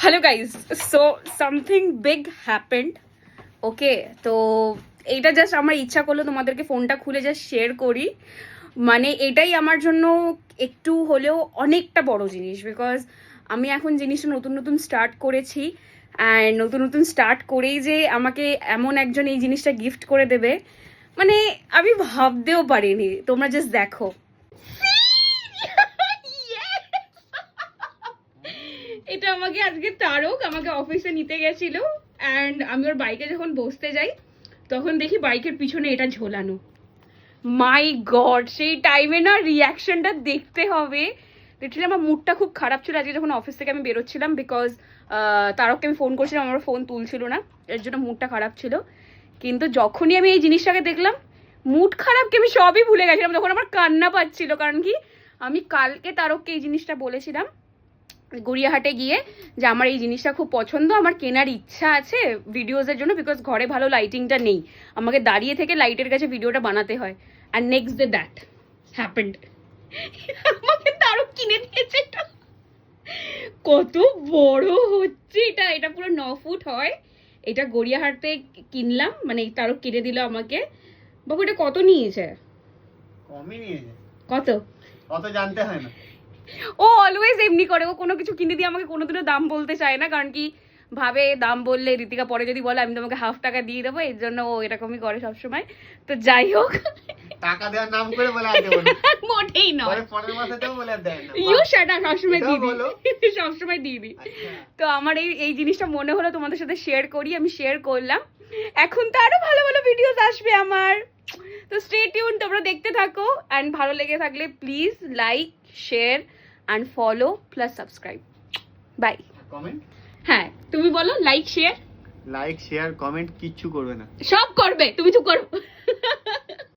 Hello guys, so something big happened. Okay, তো এইটা just আমার ইচ্ছা করলো তোমাদেরকে ফোনটা খুলে জাস্ট শেয়ার করি। মানে এটাই আমার জন্য একটু হলেও অনেকটা বড় জিনিস, বিকজ আমি এখন জিনিসটা নতুন নতুন স্টার্ট করেছি। অ্যান্ড নতুন নতুন স্টার্ট করেই যে আমাকে এমন একজন এই জিনিসটা গিফট করে দেবে, মানে আমি ভাবতেও পারিনি। তোমরা জাস্ট দেখো। এটা আমাকে আজকে তারক আমাকে অফিসে নিতে গেছিল, অ্যান্ড আমি ওর বাইকে যখন বসতে যাই তখন দেখি বাইকের পিছনে এটা ঝোলানো। মাই গড, সেই টাইমে না রিয়াকশনটা দেখতে হবে। লিটারালি আমার মুডটা খুব খারাপ ছিল আজকে যখন অফিস থেকে আমি বেরোচ্ছিলাম, বিকজ তারককে আমি ফোন করছিলাম, আমার ফোন তুলছিল না, এর জন্য মুডটা খারাপ ছিল। কিন্তু যখনই আমি এই জিনিসটাকে দেখলাম, মুড খারাপকে আমি সবই ভুলে গেছিলাম। তখন আমার কান্না পাচ্ছিল, কারণ কি আমি কালকে তারককে এই জিনিসটা বলেছিলাম গড়িয়াহাটে গিয়ে, যে আমার এই জিনিসটা খুব পছন্দ, আমার কেনার ইচ্ছা আছে ভিডিওসের জন্য, বিকজ ঘরে ভালো লাইটিংটা নেই, আমাকে দাঁড়িয়ে থেকে লাইটের কাছে ভিডিওটা বানাতে হয়। And next day that happened, আমাকে তারও কিনে দিয়েছে। এটা কত বড় হচ্ছে, এটা পুরো 9 ফুট হয়। এটা গড়িয়াহাটে কিনলাম, মানে তারও কিনে দিল আমাকে। বাবু এটা কত নিয়েছে? কমই নিয়েছে। কত? অত জানতে হয় না। ও অলওয়েজ এমনি করে, ও কোনো কিছু কিনে দিয়ে আমাকে কোনোদিনও দাম বলতে চায় না, কারণ কি ভাবে দাম বললে ঋতিকা পরে যদি বলে আমি তোমাকে হাফ টাকা দিয়ে দেবো, এর জন্য ও এরকমই করে সবসময়। তো যাই হোক, টাকা দেওয়ার নাম করে বলে আর দেবো না। মোটেই নয়। পরে পরের মাসেতেও বলে আর দেয় না। ইউ শাট আপ, সবসময় এটাও দিয়ে বলো। দিই, সবসময় দিয়ে দিই। আচ্ছা। তো আমার এই জিনিসটা মনে হলো তোমাদের সাথে শেয়ার করি, আমি শেয়ার করলাম। এখন তো আরো ভালো ভালো ভিডিওস আসবে আমার, তো স্টে টিউন, তোমরা দেখতে থাকো। অ্যান্ড ভালো লেগে থাকলে please like, share and follow plus subscribe. Bye. Comment? হ্যাঁ তুমি বলো, like share. Like share comment কিচ্ছু করবে না। সব করবে, তুমি চুপ করো।